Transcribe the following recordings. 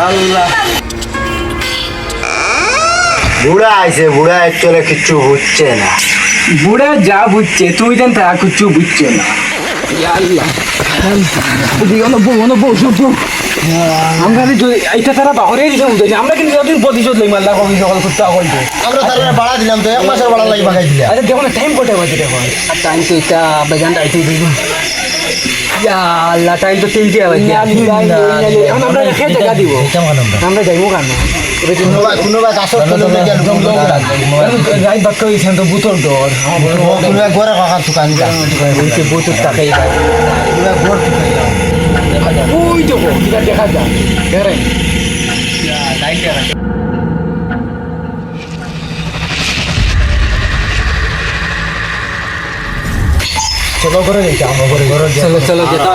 আল্লাহ বুড়া আইছে, বুড়া একচুয়ালি কিচ্ছু বুঝছে না। বুড়া যা বুঝছে তুই দেন তা কিছু বুঝছে না। আমরা এইটা তারা বাহরে দিতে উঠেছে, আমরা কিন্তু যতদিন প্রতিশোধ লই মাল্লা কবি সকাল করতে হইতে আমরা তারা ভাড়া দিলাম তো, 1 মাসের ভাড়া লাগি বাগাই দিলা। আচ্ছা দেখো না টাইম কটা বাজে দেখো। আর টাইম তো এটা বেজান আইতে দিই। ইয়া আল্লাহ টাইম তো 3টা বাজে। আমরা খেতে জায়গা দিব। আমরা যাইবো কেন? কোনো ভাই কাছে রাই বাক্য হইছেন তো বুতর ডর। কোনো ভাই ঘরে কাকার দোকান যা, হইছে বুতর টাকাই ভাই। কোনো ভাই ঘর থেকে যাও। ওই দেখো এটা দেখা যায়। দেখেন চলো করে যাইতে আমরা ঘরে ঘরে চলো চলো যেটা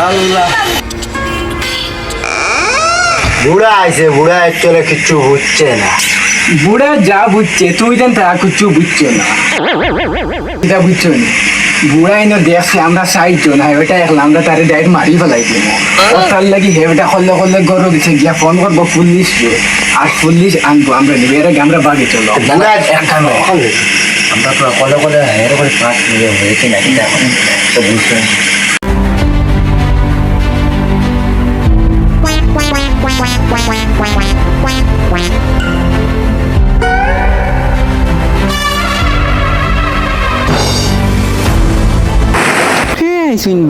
আল্লাহ বুড়া আইছে, বুড়া একচুয়ালি কিচ্ছু বুঝছে না। বুড়া যা বুঝছে তুই দেন তা কিছু বুঝছে না। এটা বুঝছো না, বুড়া এনে দেখছে আমরা সাইড না ওইটা এখন আমরা তারে ডাইরেক্ট মারি ফেলাই দিব। তার লাগি হেটা করলে করলে গরু দিছে গিয়া ফোন করবো পুলিশ আর পুলিশ আনবো আমরা নিবে এর আগে আমরা বাড়ি চলো। বুড়া একানো আমরা তো কলে কলে এর করে পাস নিয়ে হয়েছে নাকি এখন তো বুঝছেন।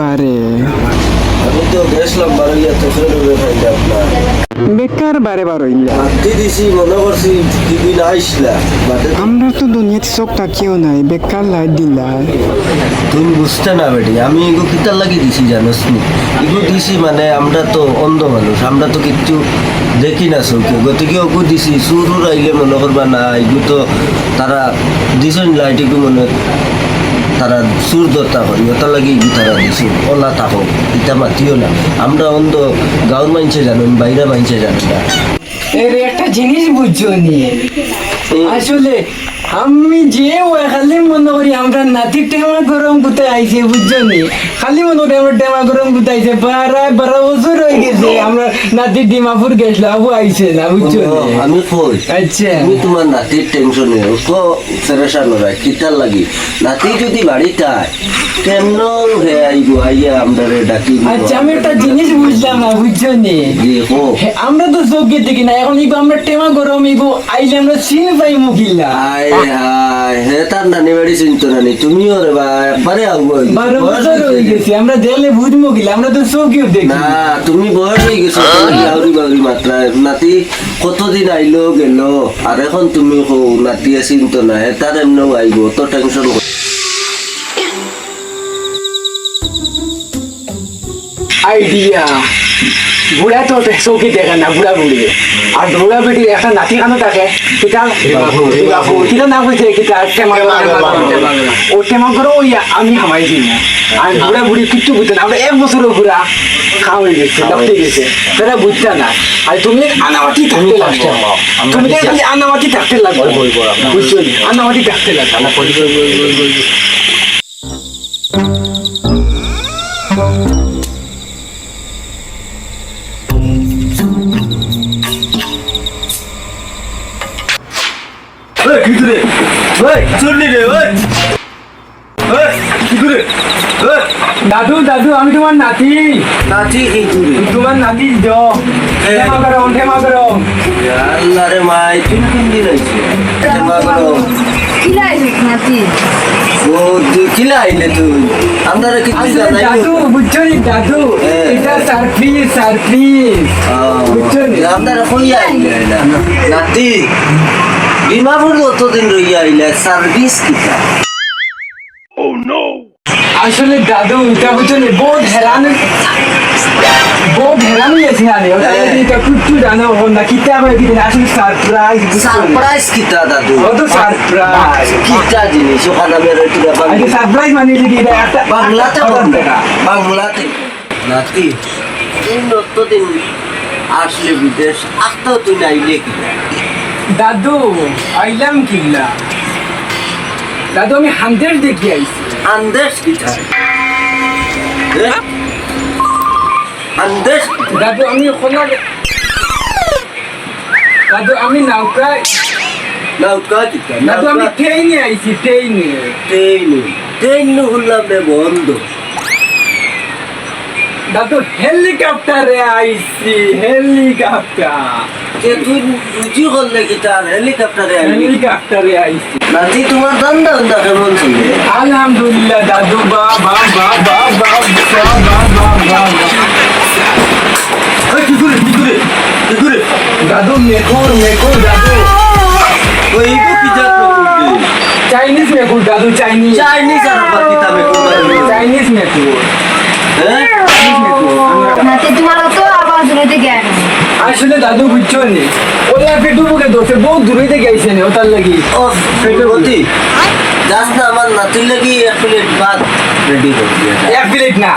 বারে আমি তো গেছিলাম বারোইয়া তো ফেরবে খাইলে আপনার বেকার বারে বারইলা হাতি দিছি মনে করছি দিদিন আইসলা বাটে আমরা তো দুনিয়াতে চোখ তাকিয়েও নাই বেকার লাইট দিলা। তুমি বুঝতে না বেটি, আমি এগো কিতার লাগি দিছি জানোস নি? এগো দিছি মানে আমরা তো অন্ধ মানুষ, আমরা তো কিচ্ছু দেখি না চৌকে, গতিকে ওগো দিছি সুরুর আইলে মনে করবা না এগো তো তারা দিছেন লাইট একটু মনে তারা সুর দত্তা করি ওটার লাগি তারা দিছি ওলা থাকো ইটা মাতিও না। আমরা অন্ধ গাঁর মানছে জানেন, বাইরে মানছে জানেন না। এর একটা জিনিস বুঝছো নি, আসলে আমি যে ওই খালি মনে করি আমরা নাতির টেমা গরম কোথায় আইছে বুঝছো নি, খালি মনে করি আমরা টেমা গরম কোথায় আইছে 12 বছর হয়ে গেছে আমরা নাতির ডিমাপুর গেছিলাম আবু আইছে না বুঝছো নি। আমি কই আচ্ছা তুমি তোমার নাতির টেনশনে তো ফেরেশান হয় কিতার লাগি। নাতি যদি বাড়িতে আয় কেমন হে আইব আইয়া আমরা ডাকি। আচ্ছা আমি একটা জিনিস বুঝলাম না বুঝছো নি, দেখো আমরা তো চোখে দেখি না এখন ইগো আমরা টেমা গরম ইগো আইলে আমরা চিন পাই মুখিলা। আয় হায় হে তার নানি বাড়ি চিনতো নানি তুমিও রে বা একবারে আগুব 12 বছর হয়ে গেছে আমরা দেখলে বুঝবো গিলা, আমরা তো চোখেও দেখি না। তুমি বয়স হয়ে গেছো লাউরি বাউরি মাত্রায়। নাতি কতদিন আইলো গেল আর এখন তুমি কো নাতি চিনতো না, হে তার এমনও আইব তো টেনশন। আইডিয়া বুড়া তো চৌকি দেখে না বুড়া বুড়ি আর বুড়া বেটির একটা নাতি খানো থাকে কিটা নাম হয়েছে কিটা টেমা ও টেমা করে ওই আমি খামাইছি না আর বুড়া বুড়ি কিচ্ছু বুঝতে না আমরা 1 বছরের বুড়া খাওয়া হয়ে গেছে লড়তে গেছে তারা বুঝতে না। আর তুমি আনামাটি থাকতে লাগছে, তুমি খালি আনামাটি থাকতে লাগবে বুঝছো আনামাটি থাকতে লাগবে। দাদু দাদু আমি তোমার নাতি। নাতি তোমার নাতি ঠেমা করো আল্লাহ রে মাই তুমি কোন দিন আইছো? কি লাগে নাতি ও তুই কিলা আইলে তুই আমরা কিছু আসলে জানাই দাদু বুঝছো নি দাদু হ্যাঁ। এটা সারপ্রাইজ বুঝছো নি আমরা কইয়া আইলে না নাতি বিমাপুর অতদিন রইয়া আইলে সার্ভিস কিটা আসলে দাদু এটা বুঝছো নি বহুত হেরান গেছে আরে ওটা এটা কুট্টু জানো না কিতা হবে কি আসলে সারপ্রাইজ কিটা দাদু ও তো সারপ্রাইজ কিটা জিনিস ওখানে মেরে একটু ব্যাপার আরে সারপ্রাইজ মানে কি এটা একটা বাংলাতে বলবে না বাংলাতে নাতি তুই অতদিন আসলে বিদেশ আসতেও তুই নাইলে কিটা দাদু আইলাম কিল্লা দাদু আমি হান্ড্রেড দেখি আইছি আন্দেশ কিটা আন্দেশ দাদু আমি ওখানে দাদু আমি নৌকায় নৌকা কিটা দাদু আমি ট্রেনে আইছি ট্রেনে ট্রেন হলাম রে বন্ধ দাদু হেলিকপ্টারে আইছি হেলিকপ্টার যে তুই বুঝি করলে কিটা হেলিকপ্টারে আইলি হেলিকপ্টারে আইছি নাতি তোমার দান্দা দান্দা কেমন চলে আলহামদুলিল্লাহ দাদু বাবা বাবা বাবা কি করে দাদু মেকুর দাদু ওই কি জাত চাইনিজ মেকুর দাদু চাইনিজ চাইনিজ আর বাকি তামে চাইনিজ মেকুর হ্যাঁ নাতে তোমার তো আওয়াজ রইতে জ্ঞান আসলে দাদু বুঝছো নি ওরা পেটু বুকে দোষে বহু দূরে থেকে আইছে নি ওটার লাগি ও গতি যাস না আমার নাতির লাগি এক প্লেট ভাত রেডি করছি এক প্লেট না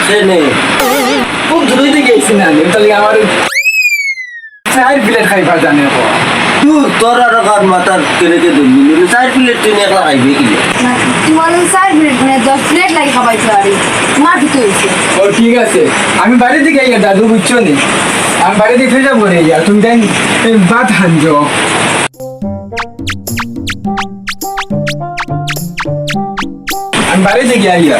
সে নেই খুব দূরে থেকে আইছে না ওটার লাগি আমার 4 প্লেট খাইবা জানে ও তুই তোর আর কার মাথার কেড়ে কে দিলি 4 প্লেট তুই একলা খাইবি কি তোমার 4 মিনিট মানে 10 প্লেট লাগি খাবাইছো আরে তোমার দিতে হইছে ও ঠিক আছে আমি বাড়ি থেকে আইয়া দাদু বুঝছো নি আমি বাড়ি থেকে ফেরা পড়ে যা তুমি তাই ভাত হানজো আমি বাড়ি থেকে আইয়া